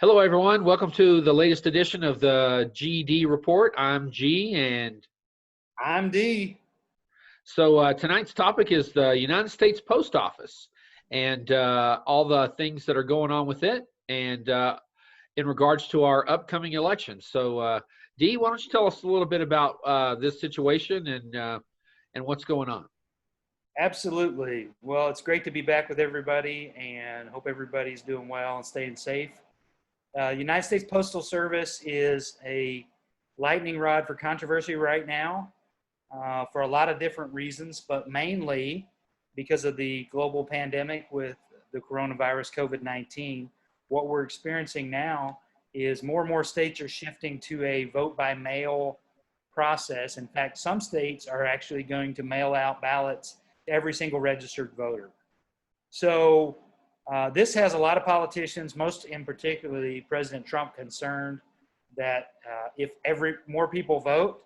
Hello, everyone. Welcome to the latest edition of the GD Report. I'm G, and I'm D. tonight's topic is the United States Post Office and all the things that are going on with it, and in regards to our upcoming election. D, why don't you tell us a little bit about this situation and what's going on? Absolutely. Well, it's great to be back with everybody and hope everybody's doing well and staying safe. United States Postal Service is a lightning rod for controversy right now for a lot of different reasons, but mainly because of the global pandemic with the coronavirus COVID-19. What we're experiencing now is more and more states are shifting to a vote by mail process. In fact, some states are actually going to mail out ballots to every single registered voter. So this has a lot of politicians, most in particularly President Trump, concerned that if more people vote,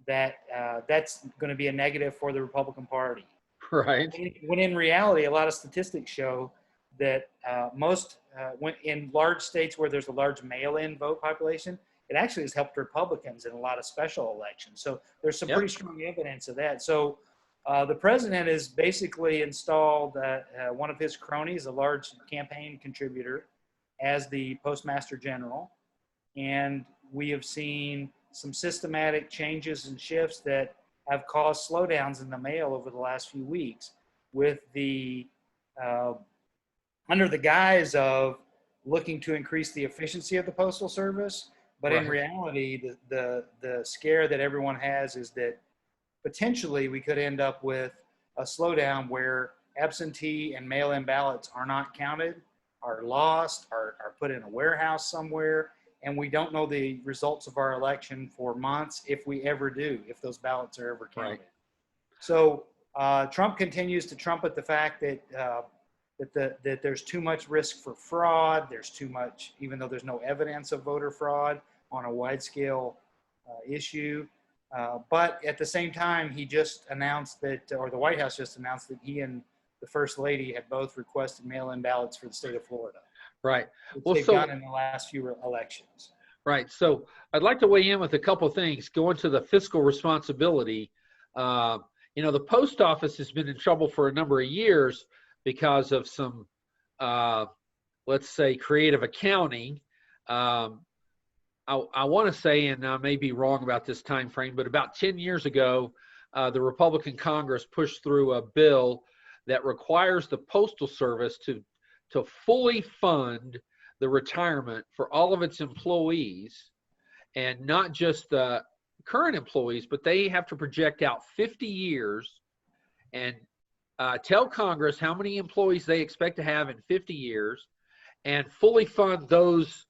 that's going to be a negative for the Republican Party. Right. When in reality, a lot of statistics show that when in large states where there's a large mail-in vote population, it actually has helped Republicans in a lot of special elections. So there's some pretty strong evidence of that. So the president has basically installed one of his cronies, a large campaign contributor, as the postmaster general. And we have seen some systematic changes and shifts that have caused slowdowns in the mail over the last few weeks with the under the guise of looking to increase the efficiency of the Postal Service. But in reality, the scare that everyone has is that potentially we could end up with a slowdown where absentee and mail-in ballots are not counted, are lost, are put in a warehouse somewhere, and we don't know the results of our election for months, if we ever do, if those ballots are ever counted. Right. So Trump continues to trumpet the fact that that there's too much risk for fraud. There's too much, even though there's no evidence of voter fraud on a wide-scale issue. But at the same time, he just announced that, or the White House just announced that he and the First Lady had both requested mail-in ballots for the state of Florida. Right. Well, they've done in the last few elections. Right. So I'd like to weigh in with a couple of things. Going to the fiscal responsibility. The post office has been in trouble for a number of years because of some, let's say, creative accounting. I want to say, and I may be wrong about this time frame, but about 10 years ago, the Republican Congress pushed through a bill that requires the Postal Service to fully fund the retirement for all of its employees, and not just the current employees, but they have to project out 50 years and tell Congress how many employees they expect to have in 50 years and fully fund those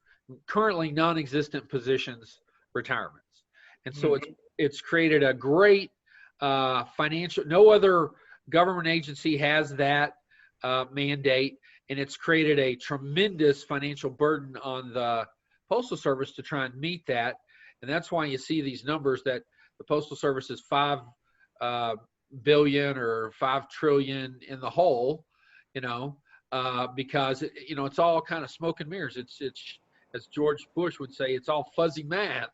currently non-existent positions retirements. And so it's created a great financial, no other government agency has that mandate, and it's created a tremendous financial burden on the Postal Service to try and meet that. And that's why you see these numbers that the Postal Service is $5 billion or $5 trillion in the hole, because it's all kind of smoke and mirrors. It's as George Bush would say, it's all fuzzy math.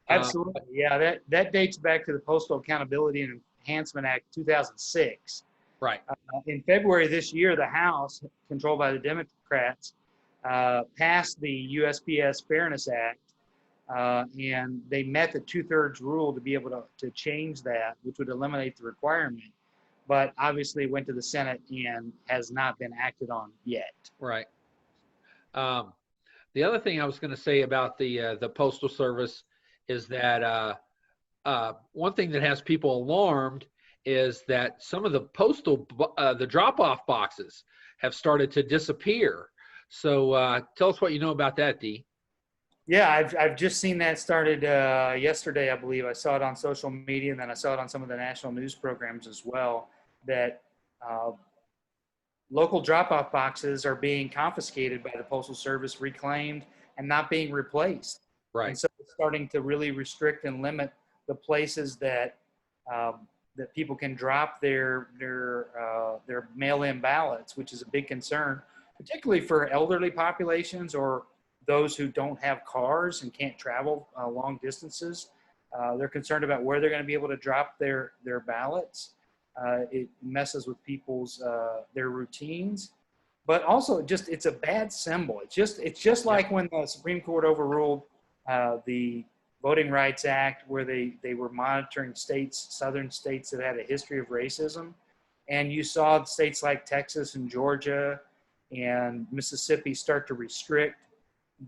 Absolutely. Yeah, that dates back to the Postal Accountability and Enhancement Act 2006. Right. In February this year, the House, controlled by the Democrats, passed the USPS Fairness Act, and they met the 2/3 rule to be able to change that, which would eliminate the requirement. But obviously, it went to the Senate and has not been acted on yet. Right. The other thing I was going to say about the Postal Service is that one thing that has people alarmed is that some of the the drop-off boxes have started to disappear. So tell us what you know about that, Dee. Yeah, I've just seen that started yesterday, I believe. I saw it on social media, and then I saw it on some of the national news programs as well, that local drop-off boxes are being confiscated by the Postal Service, reclaimed, and not being replaced. Right. And so it's starting to really restrict and limit the places that that people can drop their mail-in ballots, which is a big concern, particularly for elderly populations or those who don't have cars and can't travel long distances. They're concerned about where they're going to be able to drop their ballots. It messes with people's their routines, but also it's a bad symbol. It's just like when the Supreme Court overruled the Voting Rights Act, where they were monitoring southern states that had a history of racism, and you saw states like Texas and Georgia and Mississippi start to restrict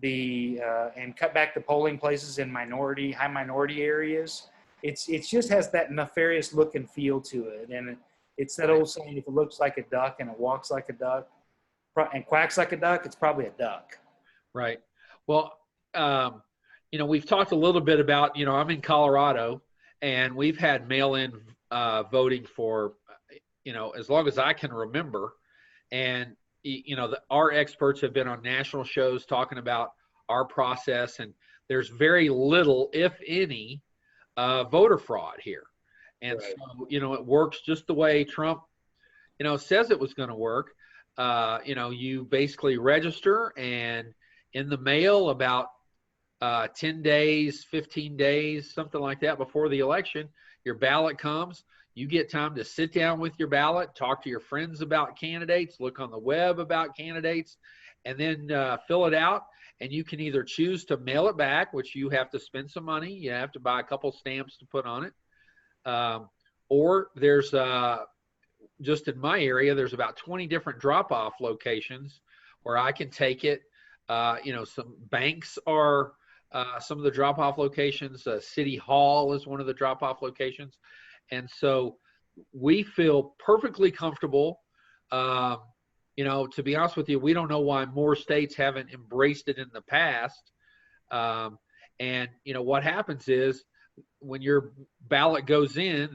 and cut back the polling places in high minority areas. It just has that nefarious look and feel to it. And it's that old saying, if it looks like a duck and it walks like a duck and quacks like a duck, it's probably a duck. Right. Well, we've talked a little bit about, I'm in Colorado, and we've had mail-in voting for, as long as I can remember. And, our experts have been on national shows talking about our process, and there's very little, if any, voter fraud here. And right. So, it works just the way Trump, says it was going to work. You basically register, and in the mail about 10 days, 15 days, something like that before the election, your ballot comes. You get time to sit down with your ballot, talk to your friends about candidates, look on the web about candidates, and then fill it out. And you can either choose to mail it back, which you have to spend some money. You have to buy a couple stamps to put on it. Or there's, just in my area, there's about 20 different drop-off locations where I can take it. Some banks are some of the drop-off locations. City Hall is one of the drop-off locations. And so we feel perfectly comfortable. To be honest with you, we don't know why more states haven't embraced it in the past. What happens is when your ballot goes in,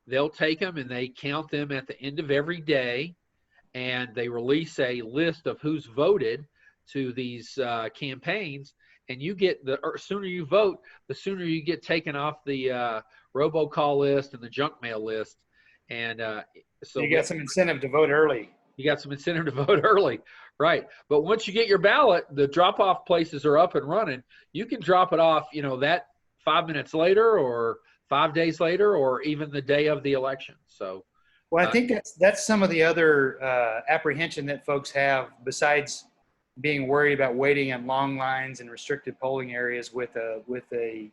they'll take them and they count them at the end of every day, and they release a list of who's voted to these campaigns. And you get the sooner you vote, the sooner you get taken off the robocall list and the junk mail list. And so you got some incentive to vote early. You got some incentive to vote early, right? But once you get your ballot, the drop-off places are up and running. You can drop it off, that 5 minutes later, or 5 days later, or even the day of the election. So, well, I think that's some of the other apprehension that folks have, besides being worried about waiting in long lines and restricted polling areas with a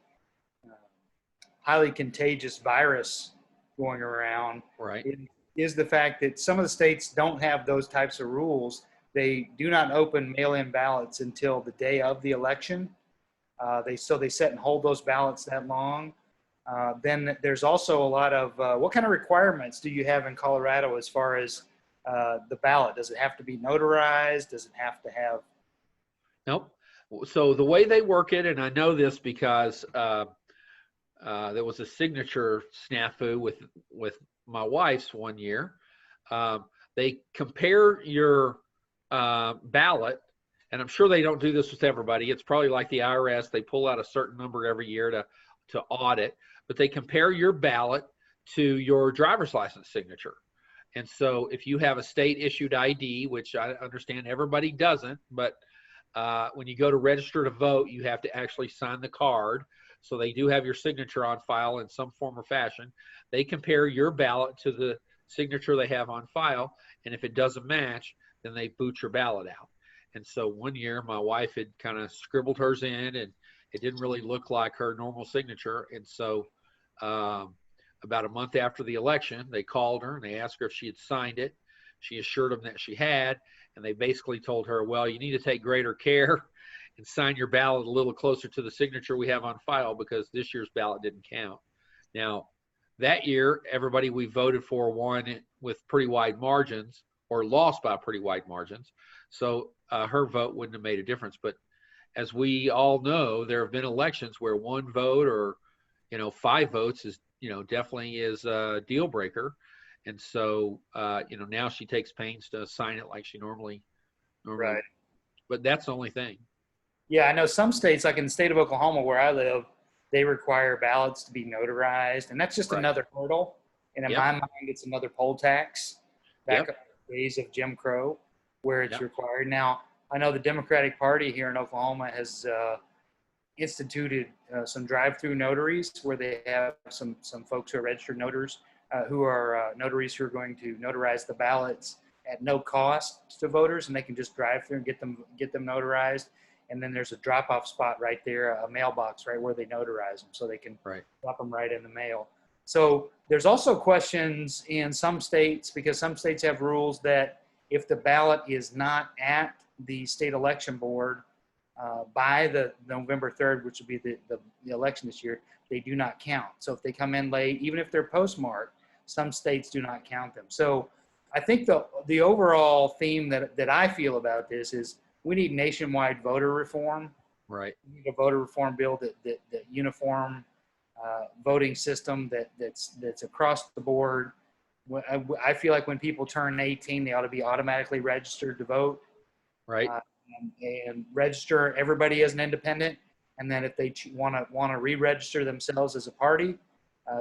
highly contagious virus going around. Right. Is the fact that some of the states don't have those types of rules. They do not open mail-in ballots until the day of the election. They set and hold those ballots that long. Then there's also a lot of what kind of requirements do you have in Colorado as far as the ballot? Does it have to be notarized? Does it have to have? Nope. So the way they work it, and I know this because there was a signature snafu with my wife's one year. They compare your ballot, and I'm sure they don't do this with everybody. It's probably like the IRS. They pull out a certain number every year to audit, but they compare your ballot to your driver's license signature. And so if you have a state issued ID, which I understand everybody doesn't, but when you go to register to vote, you have to actually sign the card. So they do have your signature on file in some form or fashion. They compare your ballot to the signature they have on file. And if it doesn't match, then they boot your ballot out. And so one year my wife had kind of scribbled hers in, and it didn't really look like her normal signature. And so about a month after the election, they called her and they asked her if she had signed it. She assured them that she had. And they basically told her, well, you need to take greater care and sign your ballot a little closer to the signature we have on file, because this year's ballot didn't count. Now, that year, everybody we voted for won with pretty wide margins, or lost by pretty wide margins. So her vote wouldn't have made a difference. But as we all know, there have been elections where one vote or 5 votes is definitely is a deal breaker. And so now she takes pains to sign it like she normally. Right. But that's the only thing. Yeah, I know some states, like in the state of Oklahoma where I live, they require ballots to be notarized, and that's just another hurdle. And in my mind, it's another poll tax back up in the days of Jim Crow, where it's required. Now, I know the Democratic Party here in Oklahoma has instituted some drive-through notaries where they have some folks who are registered notaries who are notaries who are going to notarize the ballots at no cost to voters, and they can just drive through and get them notarized. And then there's a drop-off spot right there, a mailbox right where they notarize them, so they can drop them right in the mail. So there's also questions in some states, because some states have rules that if the ballot is not at the state election board by the November 3rd, which would be the election this year, they do not count. So if they come in late, even if they're postmarked, some states do not count them. So I think the overall theme that I feel about this is we need nationwide voter reform. Right. We need a voter reform bill that uniform voting system that's across the board. I feel like when people turn 18, they ought to be automatically registered to vote. Right. And register everybody as an independent. And then if they want to re-register themselves as a party,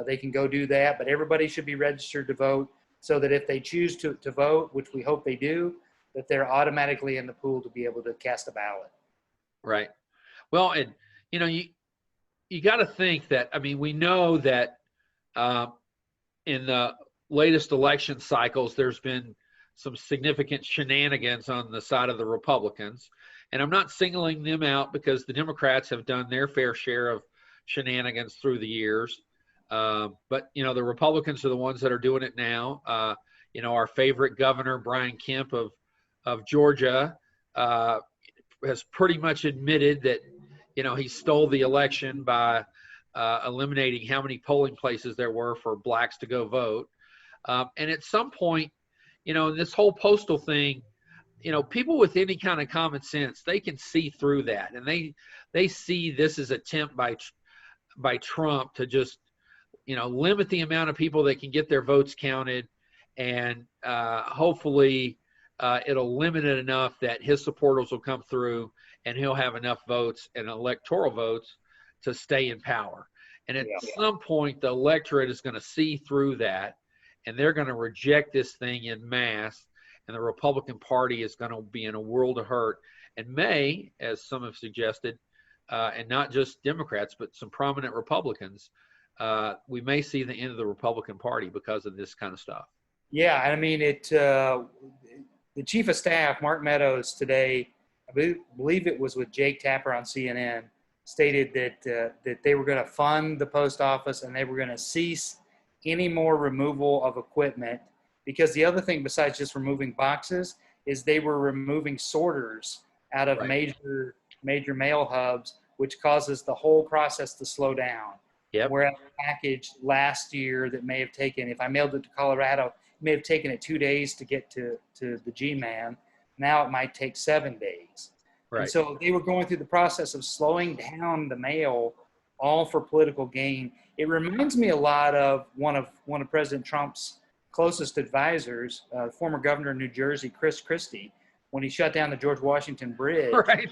they can go do that. But everybody should be registered to vote, so that if they choose to vote, which we hope they do, that they're automatically in the pool to be able to cast a ballot. Right. Well, and you got to think that, I mean, we know that in the latest election cycles, there's been some significant shenanigans on the side of the Republicans. And I'm not singling them out, because the Democrats have done their fair share of shenanigans through the years. But, the Republicans are the ones that are doing it now. Our favorite governor, Brian Kemp of Georgia, has pretty much admitted that, he stole the election by eliminating how many polling places there were for blacks to go vote. And at some point, in this whole postal thing, people with any kind of common sense, they can see through that. And they see this as an attempt by Trump to just, limit the amount of people that can get their votes counted. And hopefully it'll limit it enough that his supporters will come through and he'll have enough votes and electoral votes to stay in power. And at some point, the electorate is going to see through that, and they're going to reject this thing in mass, and the Republican Party is going to be in a world of hurt, and may, as some have suggested, and not just Democrats, but some prominent Republicans, we may see the end of the Republican Party because of this kind of stuff. Yeah, I mean, the chief of staff, Mark Meadows, today, I believe it was with Jake Tapper on CNN, stated that they were going to fund the post office and they were going to cease any more removal of equipment, because the other thing besides just removing boxes is they were removing sorters out of major mail hubs, which causes the whole process to slow down. Yep. Whereas a package last year that may have taken, if I mailed it to Colorado, it may have taken it 2 days to get to the G-Man. Now it might take 7 days. Right. And so they were going through the process of slowing down the mail, all for political gain. It reminds me a lot of one of President Trump's closest advisors, former governor of New Jersey, Chris Christie, when he shut down the George Washington Bridge. Right.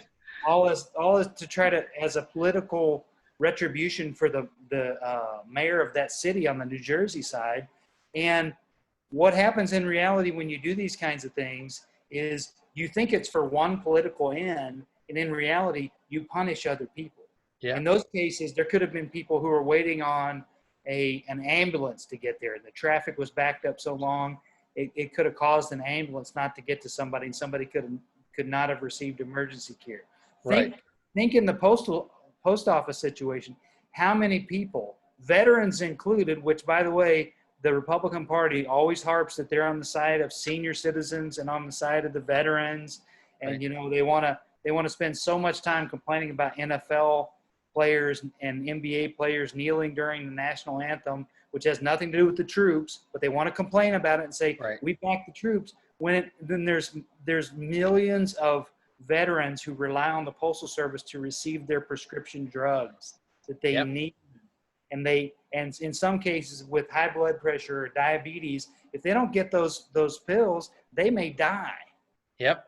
All is to try to, as a political retribution for the mayor of that city on the New Jersey side. And what happens in reality when you do these kinds of things is you think it's for one political end, and in reality, you punish other people. Yeah. In those cases, there could have been people who were waiting on an ambulance to get there. The traffic was backed up so long, it could have caused an ambulance not to get to somebody, and somebody could not have received emergency care. Think in the post office situation, how many people, veterans included, which, by the way, the Republican Party always harps that they're on the side of senior citizens and on the side of the veterans. And, they want to spend so much time complaining about NFL players and NBA players kneeling during the national anthem, which has nothing to do with the troops, but they want to complain about it and say, we back the troops. Then there's millions of veterans who rely on the Postal Service to receive their prescription drugs that they need. And in some cases with high blood pressure or diabetes, if they don't get those pills, they may die. Yep.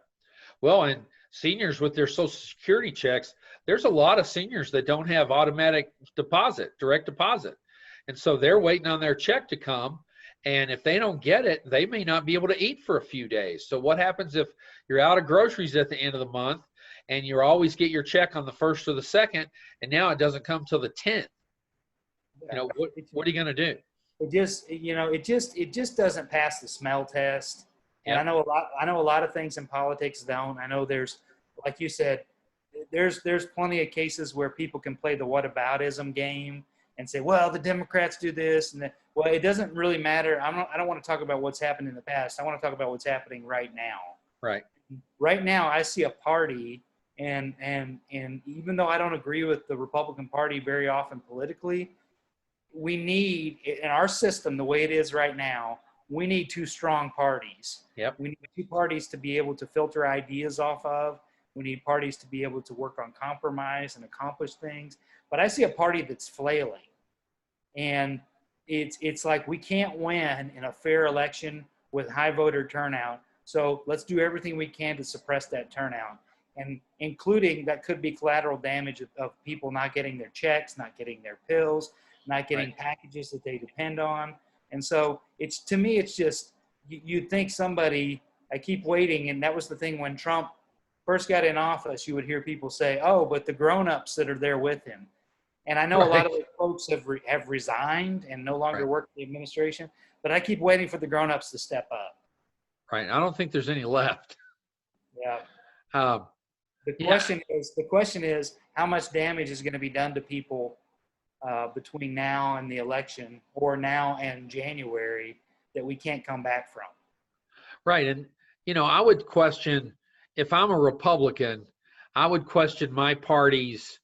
Well, and seniors with their Social Security checks, there's a lot of seniors that don't have automatic deposit, direct deposit. And so they're waiting on their check to come. And if they don't get it, they may not be able to eat for a few days. So what happens if you're out of groceries at the end of the month and you always get your check on the 1st or the 2nd, and now it doesn't come till the 10th? What are you going to do? It just doesn't pass the smell test. And Yep. I know a lot of things in politics don't. I know there's, like you said, there's plenty of cases where people can play the whataboutism game and say, well, the Democrats do this and that. Well, it doesn't really matter. I don't want to talk about what's happened in the past. I want to talk about what's happening right now. Right. Right now, I see a party, and even though I don't agree with the Republican Party very often politically, we need, in our system, the way it is right now, we need two strong parties. Yep. We need two parties to be able to filter ideas off of. We need parties to be able to work on compromise and accomplish things. But I see a party that's flailing. And it's like we can't win in a fair election with high voter turnout. So let's do everything we can to suppress that turnout. And including that could be collateral damage of people not getting their checks, not getting their pills, not getting packages that they depend on. And so to me, it's just, you'd think somebody, I keep waiting. And that was the thing when Trump first got in office, you would hear people say, oh, but the grownups that are there with him. And I know a lot of the folks have resigned and no longer work in the administration, but I keep waiting for the grownups to step up. Right. I don't think there's any left. Yeah. The question is how much damage is going to be done to people between now and the election, or now and January, that we can't come back from. Right. And, I would question, if I'm a Republican, I would question my party's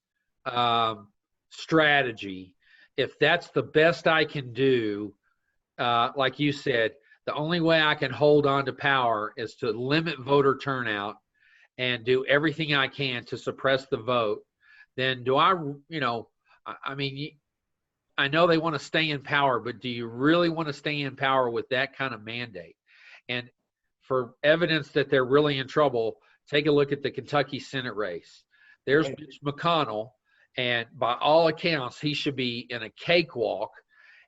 strategy. If that's the best I can do, like you said, the only way I can hold on to power is to limit voter turnout and do everything I can to suppress the vote, then I mean, I know they want to stay in power, but do you really want to stay in power with that kind of mandate? And for evidence that they're really in trouble, take a look at the Kentucky Senate race. There's Mitch McConnell, and by all accounts, he should be in a cakewalk.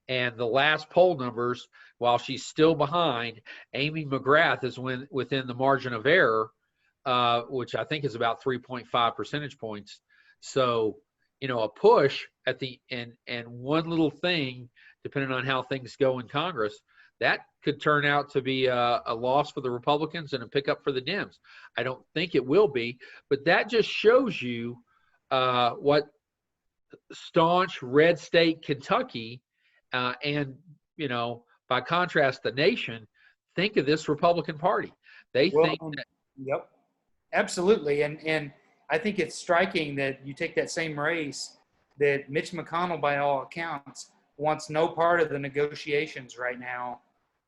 And the last poll numbers, while she's still behind, Amy McGrath is within the margin of error, which I think is about 3.5 percentage points. So, a push at the and one little thing, depending on how things go in Congress, that could turn out to be a loss for the Republicans and a pickup for the Dems. I don't think it will be, but that just shows you what staunch red state Kentucky and, by contrast, the nation think of this Republican Party. They think that. Yep, absolutely. And I think it's striking that you take that same race, that Mitch McConnell, by all accounts, wants no part of the negotiations right now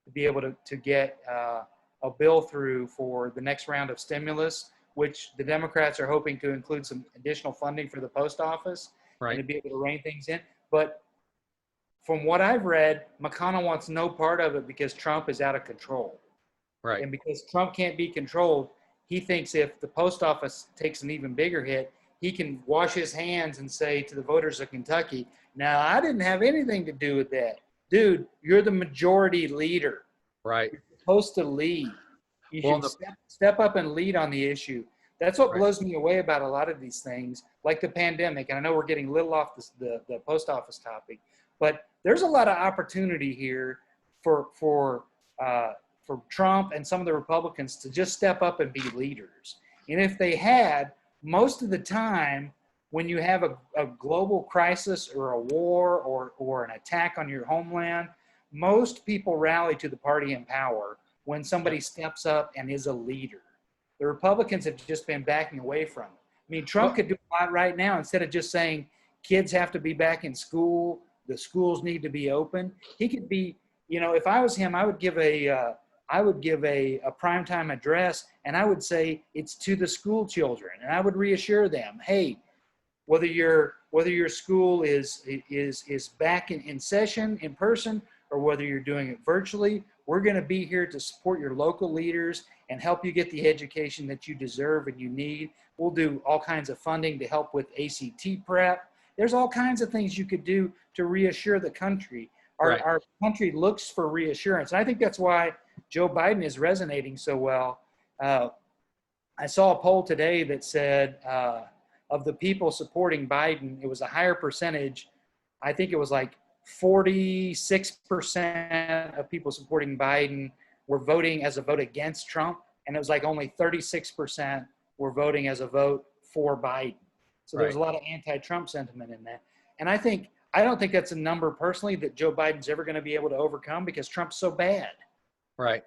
to be able to get a bill through for the next round of stimulus, which the Democrats are hoping to include some additional funding for the post office and to be able to rein things in. But from what I've read, McConnell wants no part of it because Trump is out of control. Right. And because Trump can't be controlled, he thinks if the post office takes an even bigger hit, he can wash his hands and say to the voters of Kentucky, now, I didn't have anything to do with that. Dude, you're the majority leader. Right. You're supposed to lead. You should step up and lead on the issue. That's what blows me away about a lot of these things, like the pandemic. And I know we're getting a little off the post office topic, but there's a lot of opportunity here for Trump and some of the Republicans to just step up and be leaders. And if they had, most of the time, when you have a global crisis or a war or an attack on your homeland, most people rally to the party in power when somebody steps up and is a leader. The Republicans have just been backing away from it. I mean, Trump could do a lot right now instead of just saying kids have to be back in school, the schools need to be open. He could be, if I was him, I would give a primetime address, and I would say it's to the school children, and I would reassure them, hey, whether your school is back in session in person or whether you're doing it virtually, we're going to be here to support your local leaders and help you get the education that you deserve and you need. We'll do all kinds of funding to help with ACT prep. There's all kinds of things you could do to reassure the country. Right. Our country looks for reassurance. And I think that's why Joe Biden is resonating so well. I saw a poll today that said of the people supporting Biden, it was a higher percentage. I think it was like 46% of people supporting Biden were voting as a vote against Trump. And it was like only 36% were voting as a vote for Biden. So there was a lot of anti-Trump sentiment in that. And I don't think that's a number personally that Joe Biden's ever going to be able to overcome because Trump's so bad. Right.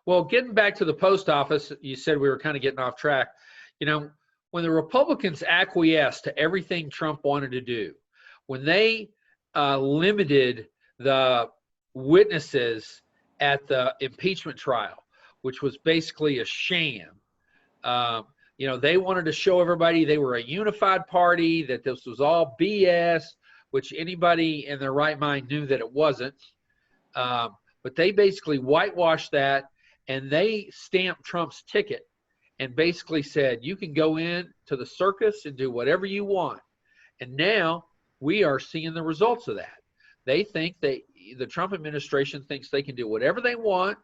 Well, getting back to the post office, you said we were kind of getting off track. You know, when the Republicans acquiesced to everything Trump wanted to do, when they limited the witnesses at the impeachment trial, which was basically a sham, you know, they wanted to show everybody they were a unified party, that this was all BS, which anybody in their right mind knew that it wasn't. But they basically whitewashed that, and they stamped Trump's ticket and basically said, you can go in to the circus and do whatever you want. And now we are seeing the results of that. They think the Trump administration thinks they can do whatever they want.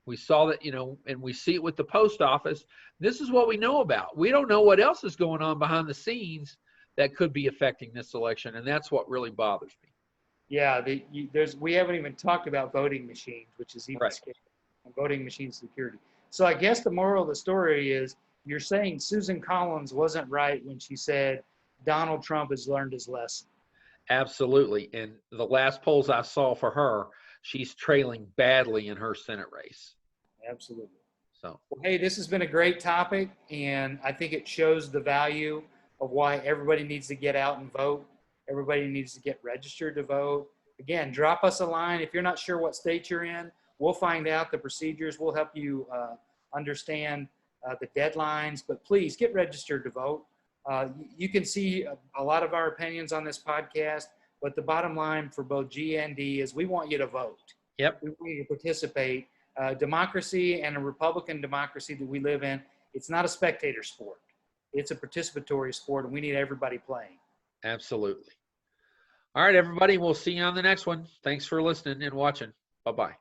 We saw that, you know, and we see it with the post office. This is what we know about. We don't know what else is going on behind the scenes that could be affecting this election. And that's what really bothers me. Yeah, we haven't even talked about voting machines, which is even scary, and voting machine security. So I guess the moral of the story is you're saying Susan Collins wasn't right when she said Donald Trump has learned his lesson. Absolutely. And the last polls I saw for her, she's trailing badly in her Senate race. Absolutely. So, well, hey, this has been a great topic, and I think it shows the value of why everybody needs to get out and vote. Everybody needs to get registered to vote. Again, drop us a line. If you're not sure what state you're in, we'll find out the procedures. We'll help you understand the deadlines, but please get registered to vote. You can see a lot of our opinions on this podcast, but the bottom line for both G and D is we want you to vote. yep. We want you to participate. Democracy and a Republican democracy that we live in, it's not a spectator sport. It's a participatory sport, and we need everybody playing. Absolutely. All right, everybody. We'll see you on the next one. Thanks for listening and watching. Bye-bye.